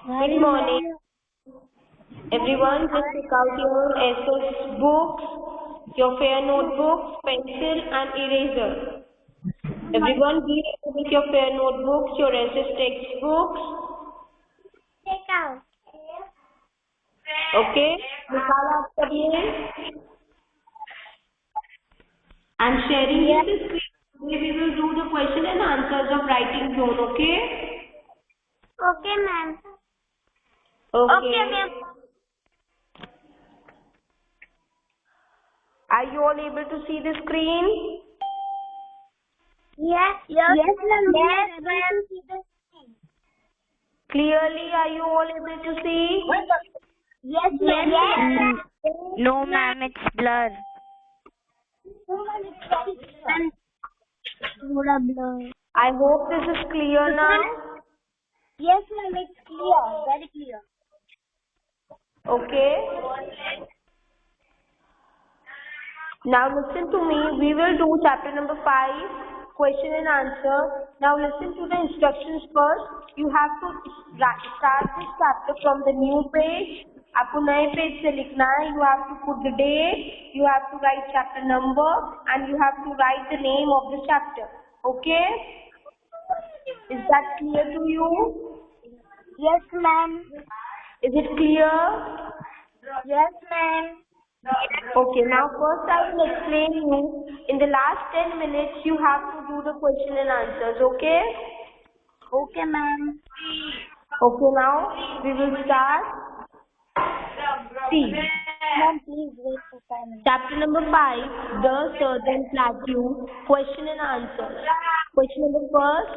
Good morning, everyone. Just take out your SS books, your fair notebooks, pencil, and eraser. Everyone, be ready with your fair notebooks, your SS textbooks. Take out. Okay? निकाला आप सभी ने? I'm sharing you the screen. We will do the question and answers of writing zone. Okay? Okay, ma'am. Okay, ma'am. Are you all able to see the screen? Yes, ma'am. Yes, ma'am. Clearly, are you all able to see? Yes, ma'am. Yes, No, ma'am, it's blur. ma'am. I hope this is clear now. Yes, ma'am. It's clear. Very clear. Okay. Now listen to me. We will do chapter number 5, question and answer. Now listen to the instructions first. You have to start this chapter from the new page. आपको नए page से लिखना है. You have to put the date. You have to write chapter number and you have to write the name of the chapter. Okay? Is that clear to you? Yes, ma'am. Is it clear? Yes, ma'am. Okay, now first I will explain you. In the last 10 minutes, you have to do the question and answers, okay? Okay, ma'am. Okay, now we will start. See, Ma'am, please wait for 5 minutes. chapter number 5, the Southern Plateau, question and answer. Question number first,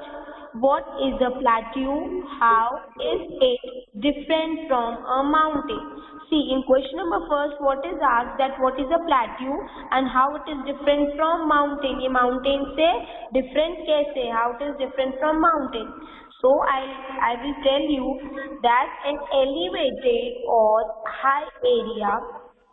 what is a plateau? How is it different from a mountain? See, in question number first, what is asked that what is a plateau and how it is different from mountain? ये mountain से different कैसे? How it is different from mountain? So I will tell you that an elevated or high area,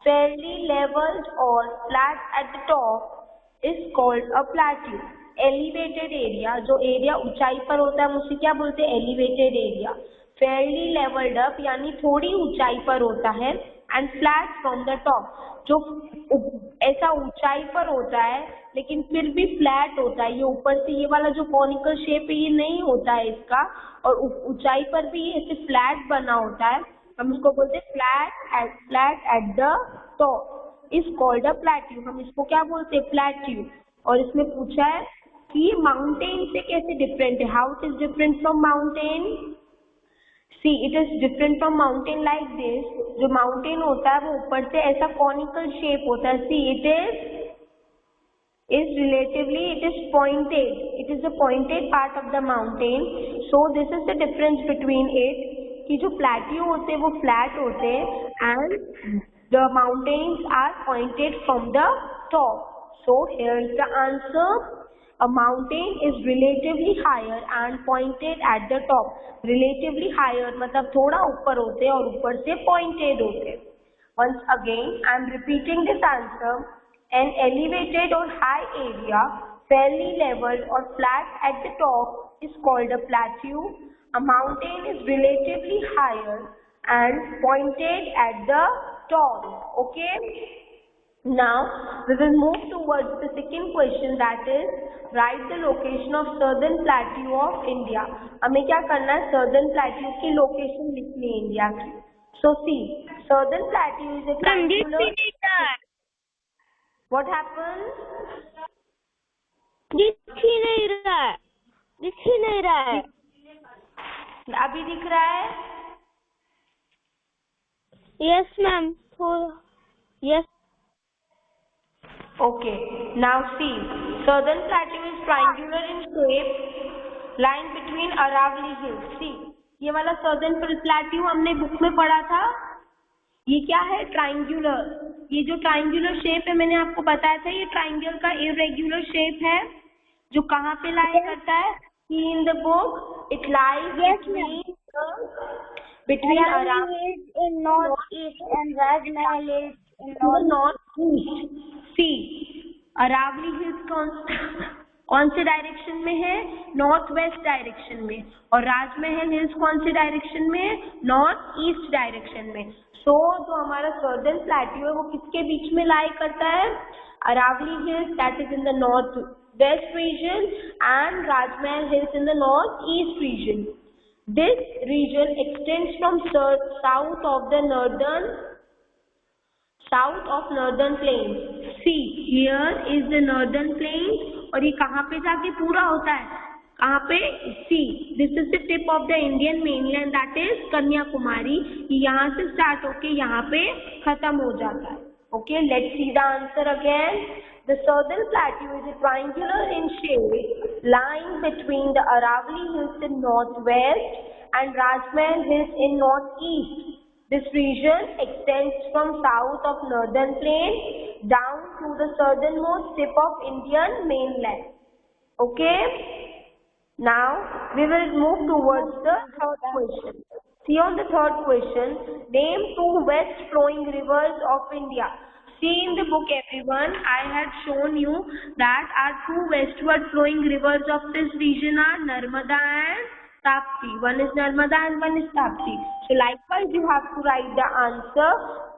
fairly leveled or flat at the top, is called a plateau. Elevated area, जो area ऊंचाई पर होता है हम उसे क्या बोलते हैं? Elevated area. Fairly leveled up यानी थोड़ी ऊंचाई पर होता है and flat from the top, जो ऐसा ऊंचाई पर होता है लेकिन फिर भी फ्लैट होता है. ये ऊपर से ये वाला जो कॉनिकल शेप है ये नहीं होता है इसका, और ऊंचाई पर भी ऐसे फ्लैट बना होता है. हम इसको बोलते हैं flat at the top is called a plateau. हम इसको क्या बोलते हैं? प्लेट्यू. और इसमें पूछा है कि माउंटेन से कैसे डिफरेंट है. How it is different from mountain? See it is different from mountain like this. जो माउंटेन होता है वो ऊपर से ऐसा कॉनिकल शेप होता है. See it is relatively it is pointed. It is the pointed part of the mountain. So this is the difference between it. कि जो plateau होते हैं वो flat होते हैं and the mountains are pointed from the top. So here is the answer. A mountain is relatively higher and pointed at the top. Relatively higher मतलब थोड़ा ऊपर होते हैं और ऊपर से pointed होते हैं. Once again I am repeating this answer. An elevated or high area, fairly level or flat at the top, is called a plateau. A mountain is relatively higher and pointed at the top. Okay? Now we will move towards the second question, that is write the location of Southern Plateau of India. हमें क्या करना है? Southern Plateau की location लिखनी है India की. So see, Southern Plateau is a triangular. What happened? दिख ही नहीं रहा है. अभी दिख रहा है? Yes, ma'am. Yes. Okay. Now see, Southern Plateau is triangular in shape, lying between Aravalli Hills. See, ये वाला Southern Plateau हमने बुक में पढ़ा था. ये क्या है? ट्राइंगुलर. ये जो ट्राइंगुलर शेप है मैंने आपको बताया था, ये ट्राइंगल का इरेगुलर शेप है जो कहाँ पे लाई करता है? In the book it lies between Aravalli is in northeast and Rajmahal is in northeast. See, Aravalli Hills कौन से डायरेक्शन में है? नॉर्थ वेस्ट डायरेक्शन में। और राजमहल हिल्स कौन से डायरेक्शन में है? नॉर्थ ईस्ट डायरेक्शन में। सो जो हमारा सर्दर्न प्लेट्यू है वो किसके बीच में लाई करता है? Aravalli hills that is in the north west region and Rajmahal hills in the north east region. This region extends from south of northern plains. See, here is the northern plains. और ये कहाँ पे जाके पूरा होता है? कहाँ पे? See, this is the tip of the Indian mainland, that is Kanyakumari. यहाँ से स्टार्ट होके यहाँ पे खत्म हो जाता है. Okay, let's see the answer again. The southern plateau is triangular in shape, lying between the Aravalli Hills in northwest and Rajmahal Hills in northeast. This region extends from south of northern plain down to the southernmost tip of Indian mainland. Okay? Now we will move towards the third question. See on the third question, name two west flowing rivers of India. See in the book everyone, I had shown you that our two westward flowing rivers of this region are Narmada and Tapti. One is Narmada and one is Tapti. So likewise you have to write the answer.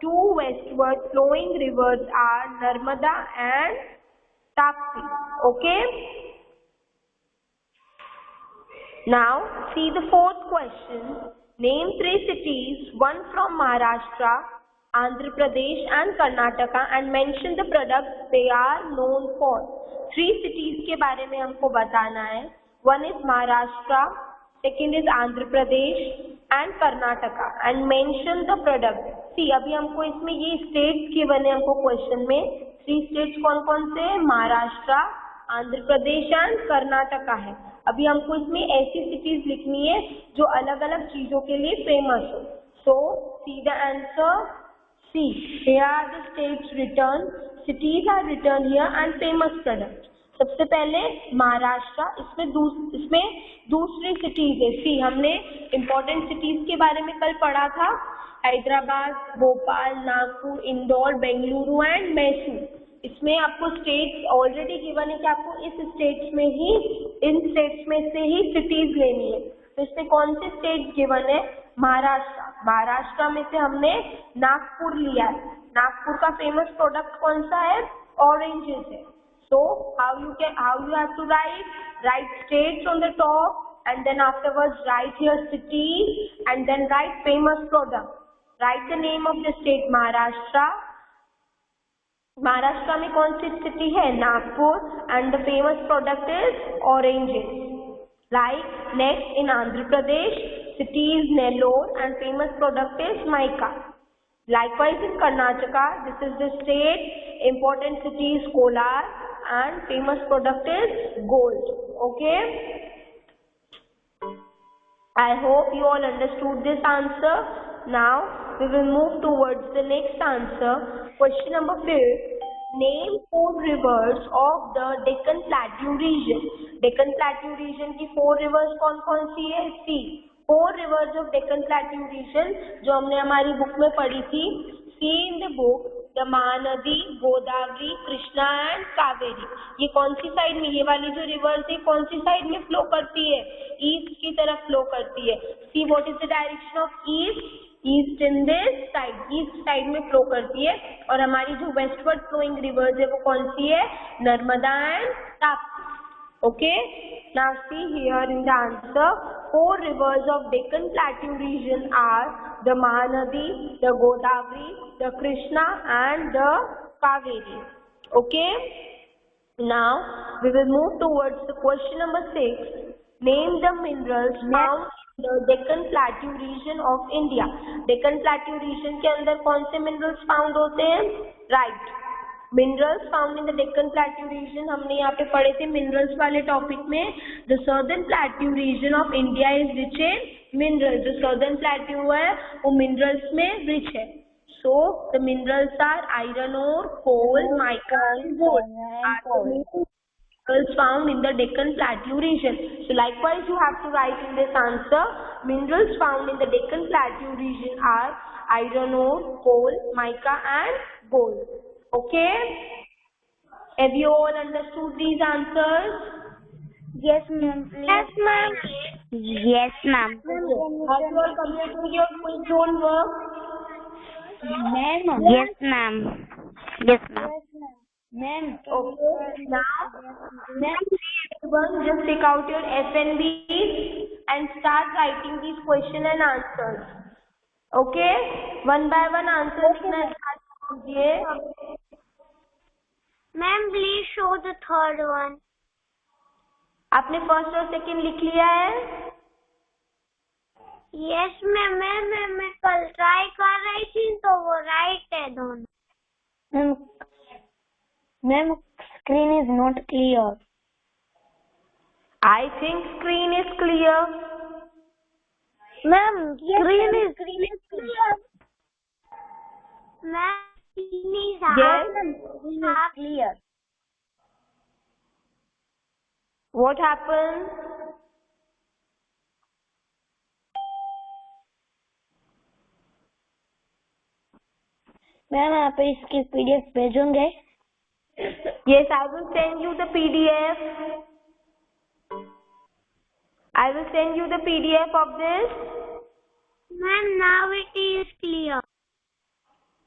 Two westward flowing rivers are Narmada and Tapti. Okay? Now see the fourth question. Name three cities, one from Maharashtra, Andhra Pradesh and Karnataka and mention the products they are known for. Three cities के बारे में हमको बताना है. One is Maharashtra, second is Andhra Pradesh and Karnataka and mention the products. See, अभी हमको इसमें ये states के बने हमको question में. Three states कौन कौन से? महाराष्ट्र, आंध्र प्रदेश एंड कर्नाटका है. अभी हमको इसमें ऐसी सिटीज लिखनी है जो अलग अलग चीजों के लिए फेमस हो. So see the answer. See, here are the states written, cities are written here and famous products. सबसे पहले महाराष्ट्र, इसमें दूसरी सिटीज है. सी, हमने इम्पोर्टेंट सिटीज के बारे में कल पढ़ा था. हैदराबाद, भोपाल, नागपुर, इंदौर, बेंगलुरु एंड मैसूर. इसमें आपको स्टेट्स ऑलरेडी गिवन है कि आपको इन स्टेट्स में से ही सिटीज लेनी है. तो इसमें कौन से स्टेट गिवन है? महाराष्ट्र में से हमने नागपुर लिया है. नागपुर का फेमस प्रोडक्ट कौन सा है? ऑरेंजेस है. So how you have to write states on the top and then afterwards write here city and then write famous product. Write the name of the state Maharashtra. Maharashtra में कौन सी सिटी है? Nagpur and the famous product is oranges. Like next in Andhra Pradesh city is Nellore and famous product is mica. Likewise in Karnataka, this is the state, important city is Kolar and famous product is gold. Okay, I hope you all understood this answer. Now we will move towards the next answer. Question number 5. Name 4 rivers of the Deccan Plateau region. Deccan Plateau region की 4 rivers कौन कौन सी है? See, 4 rivers of Deccan Plateau region जो हमने हमारी book में पढ़ी थी. See in the book, the Mahanadi, Godavari, Krishna and Kaveri. ये कौन सी साइड में, ये वाली जो रिवर्स है कौन सी साइड में फ्लो करती है? ईस्ट की तरफ फ्लो करती है. See what is the direction of east? East in this side, east side में फ्लो करती है. और हमारी जो वेस्टवर्ड फ्लोइंग रिवर्स है वो कौन सी है? Narmada and Tapti. Okay, now see here in the answer, 4 rivers of Deccan Plateau region are the Mahanadi, the Godavari, the Krishna and the Kaveri. Okay, now we will move towards the question number 6. Name the minerals found in the Deccan Plateau region of India. Deccan Plateau region के अंदर कौन से minerals found होते हैं? Right. Minerals found in the Deccan plateau region हमने यहाँ पे पढ़े थे मिनरल्स वाले टॉपिक में. The southern plateau region of India is rich in minerals. जो सर्दर्न प्लेट्यू है वो मिनरल्स में रिच है. So the minerals are iron ore, coal, mica and gold minerals found in the Deccan Plateau region. So likewise you have to write in this answer, minerals found in the Deccan Plateau region are iron ore, coal, mica and gold. Okay, have you all understood these answers? Yes, ma'am. Please. Yes, ma'am. Yes, ma'am. Ma'am, Have you all completed your quiz homework? Ma'am. Yes, ma'am. Yes, ma'am. Yes, ma'am. Ma'am. Okay. Now, everyone, just take out your FNBs and start writing these question and answers. Okay? One by one answer लिखना start कीजिए. Ma'am, please show the third one. आपने first और second लिख लिया है? Yes, ma'am. मैं कल try कर रही थी तो वो राइट है दोनों. Ma'am, screen is not clear. I think screen is clear. Ma'am, screen is clear. Ma'am, screen is clear. What happened? Ma'am आप इसकी PDF भेजोगे? Yes, I will send you the PDF. I will send you the PDF of this. Ma'am, now it is clear.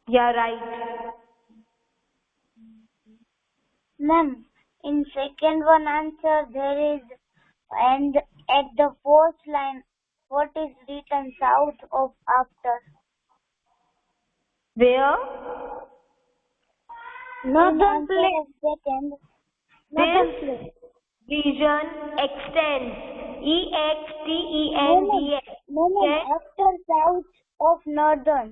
Yeah, right. Ma'am, in second one answer there is, and at the fourth line, what is written south of after? Where? Northern place. Second. Northern This place. region extends. EXTENDS. No, Yes. after south of northern.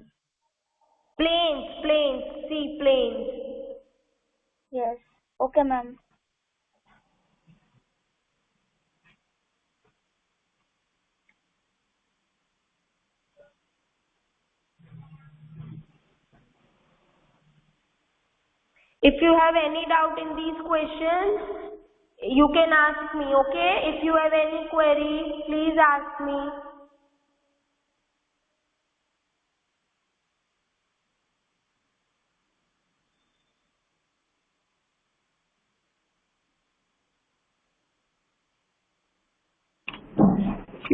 Plains. See, plains. Yes. Okay, ma'am. If you have any doubt in these questions, you can ask me, okay? If you have any query, please ask me.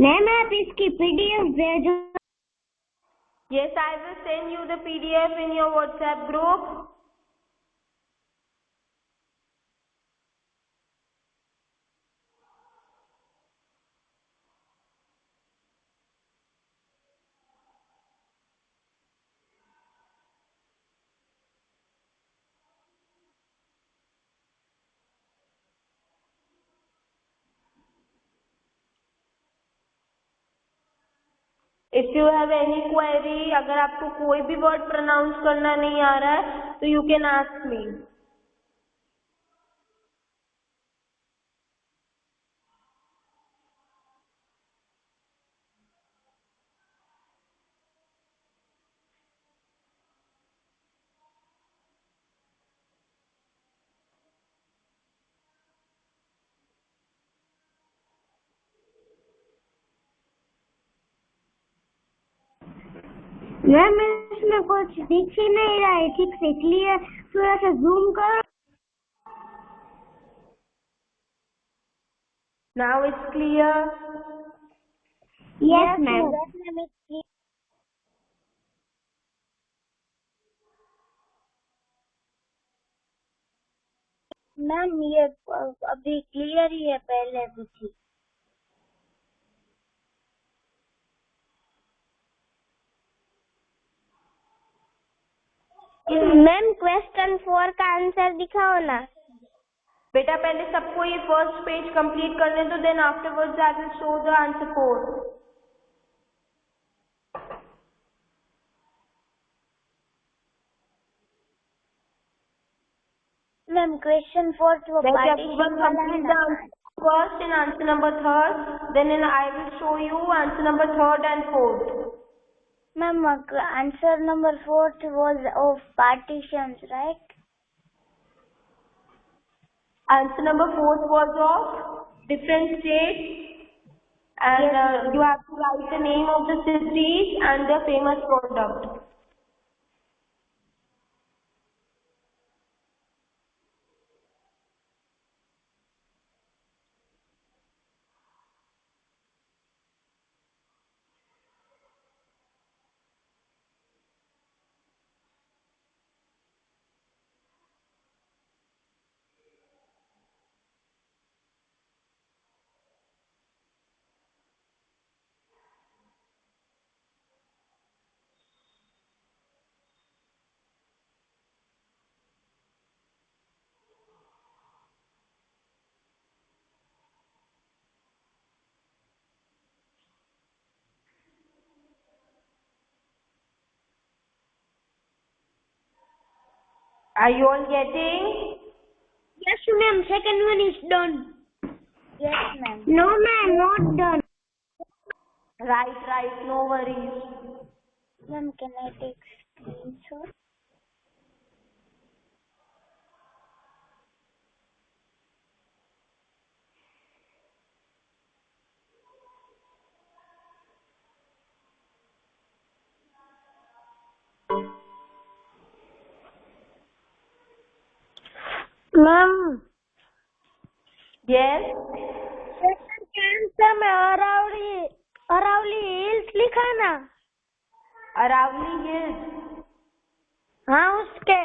Ma'am आप इसकी PDF भेजो. Yes, I will send you the PDF in your WhatsApp group. If you have any query, अगर आपको कोई भी word pronounce करना नहीं आ रहा है, तो you can ask me. Ma'am इसमें कुछ दिख ही नहीं रहा है ठीक से. क्लियर थोड़ा सा जूम करो. Now it's clear. Yes, ma'am. Ma'am ये अभी क्लियर ही है, पहले भी थी. मैम क्वेश्चन 4 का आंसर दिखाओ ना. बेटा पहले सबको ये फर्स्ट पेज कंप्लीट करने दो, then afterwards I will show the answer 4. Ma'am question 4 तो Let पार्टीशन everyone वाला है complete ना. the answer first and answer number 3rd. Then I will show you answer number 3rd and 4th. Ma'am, answer number 4 was of partitions, right? Answer number 4th was of different states, and you have to write the name of the cities and the famous product. Are you all getting? Yes, ma'am. Second one is done. Yes, ma'am. No, ma'am, not done. Right, no worries. Ma'am, can I take screenshot? Ma'am, Yes? Second के answer में Aravalli hills लिखा है ना? Aravali Hills. हाँ, उसके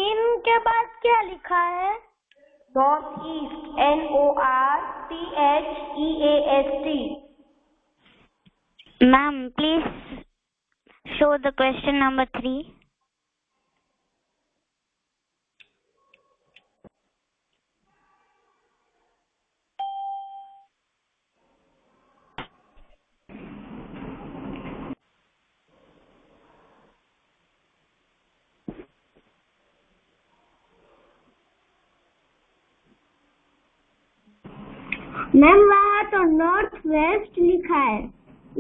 इनके बाद क्या लिखा है? Northeast. Northeast. Ma'am, please show the question number 3. Ma'am वहाँ तो नॉर्थ वेस्ट लिखा है,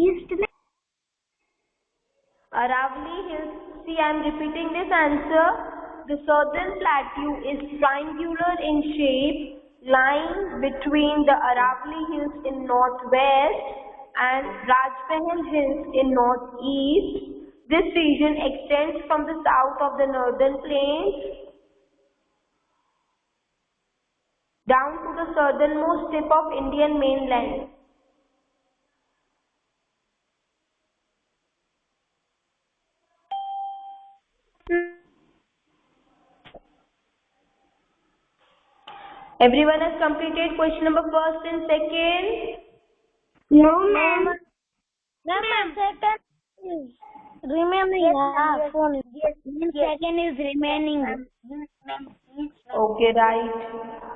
ईस्ट में। Aravali Hills. See, I am repeating this answer. The southern plateau is triangular in shape, lying between the Aravali Hills in northwest and Rajmahal Hills in northeast. This region extends from the south of the northern plains down to the southernmost tip of Indian mainland. Everyone has completed question number first and second? No, ma'am. No, ma'am. Second is remaining. Yes, ma'am. Yes. Second is remaining. Yes, ma'am. Yes, ma'am. Okay, right.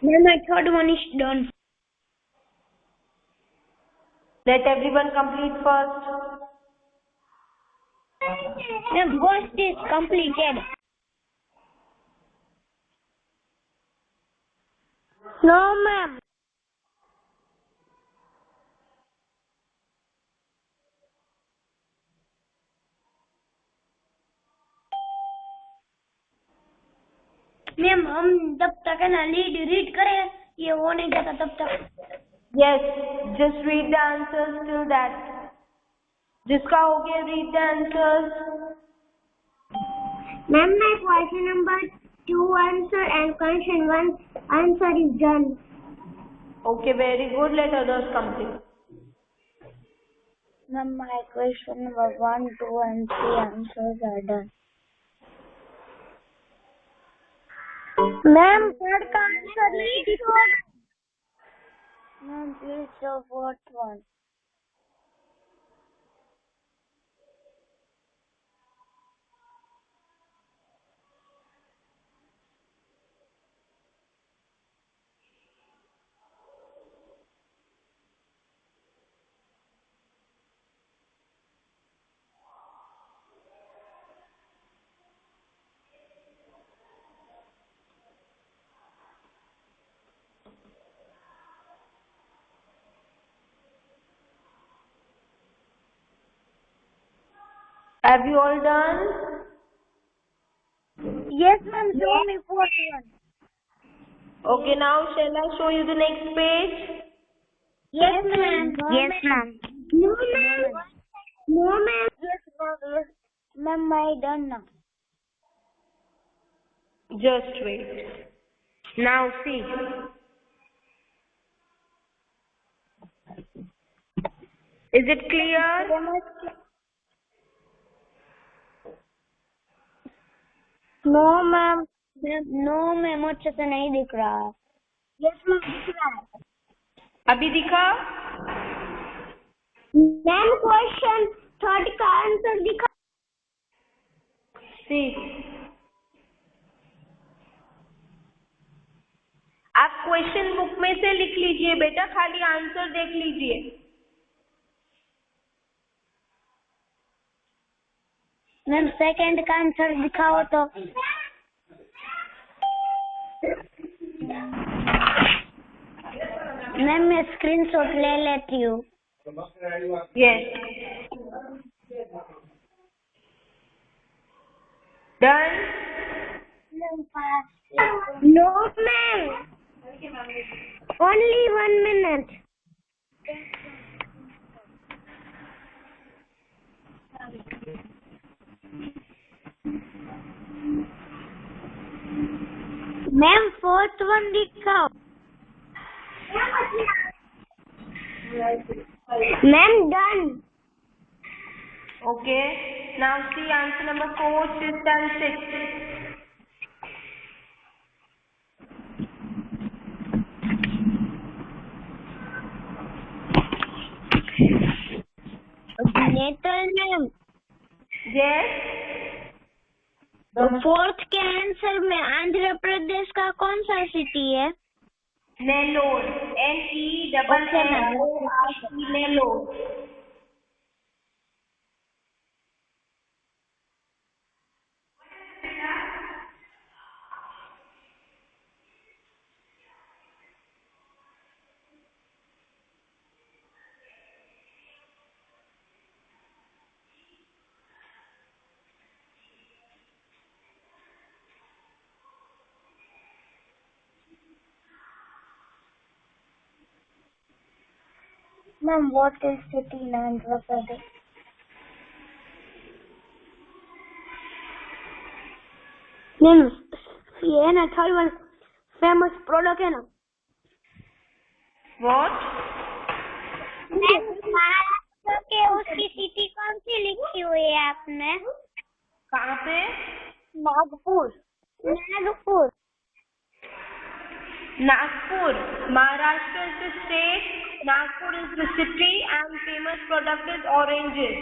Ma'am, my third one is done. Let everyone complete first. Ma'am, first is completed. No, ma'am. Ma'am, हम जब तक है ना read करें, ये हो नहीं जाता तब तक। Yes, just read the answers till that. जिसका हो गया read the answers. Ma'am, my question number 2 answer and question 1 answer is done. Okay, very good. Let others complete. Ma'am, my question number 1, 2, and 3 answers are done. Ma'am, third का answer read it out. Ma'am, please show fourth one. Have you all done? Yes, ma'am. Show me fourth one. Okay, now shall I show you the next page? Yes, ma'am. Yes, ma'am. No, ma'am. No, ma'am. Yes, ma'am. Yes. Ma'am, I done now. Just wait. Now see. Is it clear? No ma'am, no ma'am, अच्छे से नहीं दिख रहा है। Yes ma'am, दिख रहा है। अभी दिखा? मैम क्वेश्चन 30 का आंसर दिखा। सी, आप क्वेश्चन बुक में से लिख लीजिए बेटा, खाली आंसर देख लीजिए। मैम सेकंड का आंसर दिखाओ तो। मैम मैं स्क्रीनशॉट ले लेती हूँ। Yes, done. No ma'am, only 1 minute. Ma'am fourth one दिखाओ। Ma'am done. Okay, now see answer number 4, 5 and 6. नेतल मैम, Yes, फोर्थ के आंसर में आंध्र प्रदेश का कौन सा सिटी है? Nellore, NELLOR, Nellore. Ma'am what is city in Andhra Pradesh? Ma'am ये है ना थर्ड वन, फेमस प्रोडक्ट है ना। What? मैम महाराष्ट्र के उसकी सिटी कौन सी लिखी हुई है आपने? कहाँ पे? Nagpur. Nagpur. Nagpur, Maharashtra is the state, Nagpur is the city, and famous product is oranges.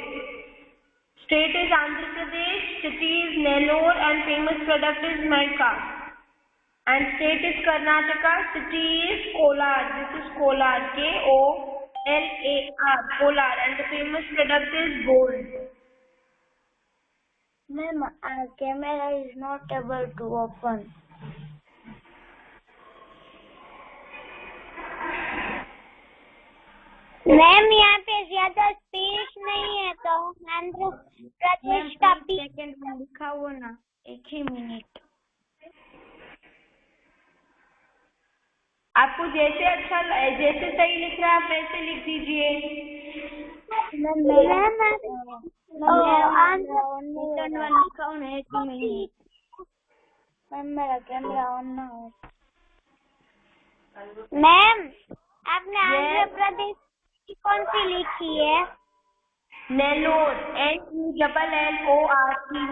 State is Andhra Pradesh, city is Nellore, and famous product is Maika. And state is Karnataka, city is Kolar. This is Kolar, KOLAR, Kolar, and the famous product is gold. Ma'am, our camera is not able to open. Ma'am यहाँ पे ज्यादा space नहीं है तो आंध्र प्रदेश का second में लिखा हुआ ना, एक ही मिनट। आपको जैसे अच्छा जैसे सही लिख रहा है आप वैसे लिख दीजिए। मैम मेरा कैमरा ऑन ना हो। मैम आपने आंध्र प्रदेश की कौन सी लिखी है? नेलोर, NELLOR,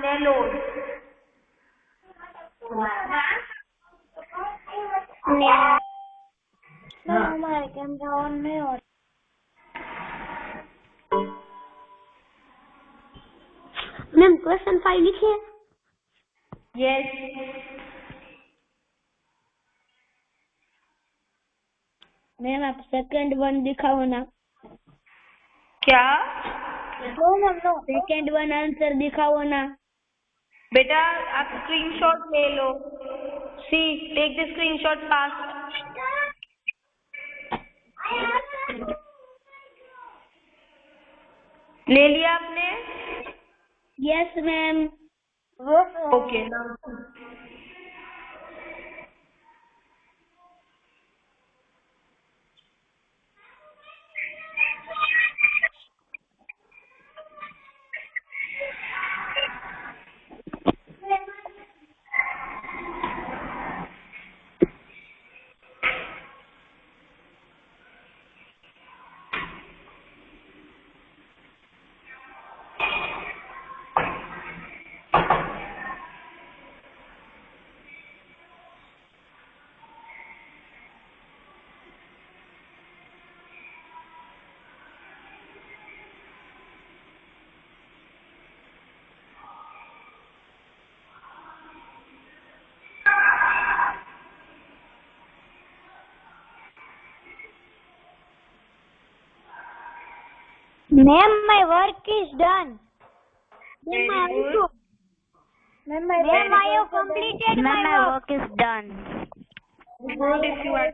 नेलोर। हमारा कैमरा ऑन नहीं हो। मैम क्वेश्चन 5 लिखिए। यस मैम आप सेकंड वन दिखाओ ना। क्या? No ma'am no, second one answer दिखाओ ना। बेटा आप स्क्रीनशॉट ले लो। See, take the screenshot fast. ले लिया आपने? Yes ma'am. Okay now Ma'am, my work is done. Very good. Ma'am, I have completed Ma'am, my work. is done. Good if you are.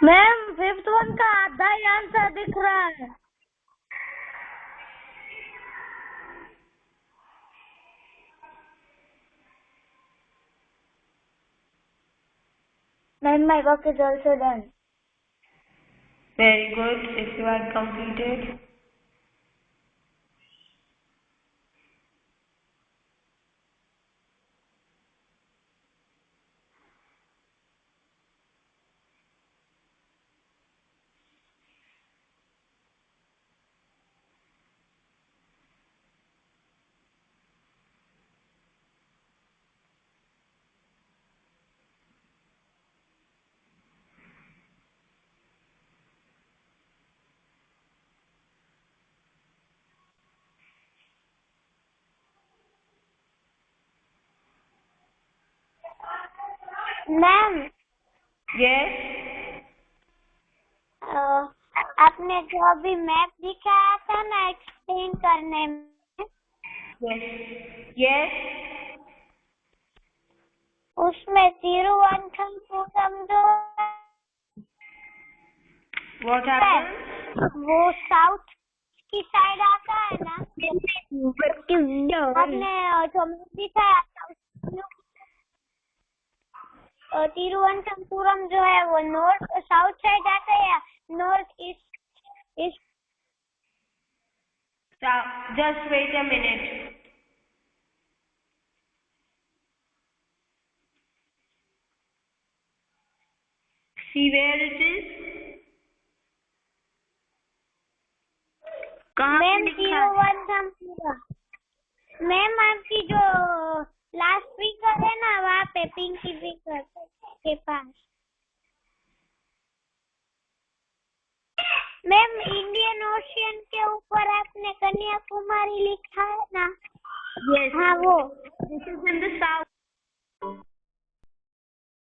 Ma'am 5th one का आधा ही answer दिख रहा है. Ma'am, my work is also done. Very good if you are completed. Ma'am, Yes. आपने जो अभी map दिखाया था ना एक्सप्लेन करने में, Yes. Yes. उसमें तिरुवनंतपुरम जो What है happened? वो साउथ की साइड आता है ना. आपने जो मैप दिखाया था तिरुवनंतपुरम जो है वो नॉर्थ साउथ साइड आता है या north east. Just wait a minute. See where it is? Ma'am Thiruvananthapuram. Ma'am आपकी जो लास्ट स्पीकर है ना वहाँ पे पिंकी स्पीकर के पास. मैम इंडियन ओशियन के ऊपर आपने कन्याकुमारी लिखा है ना. Yes. हाँ वो. This is in the south.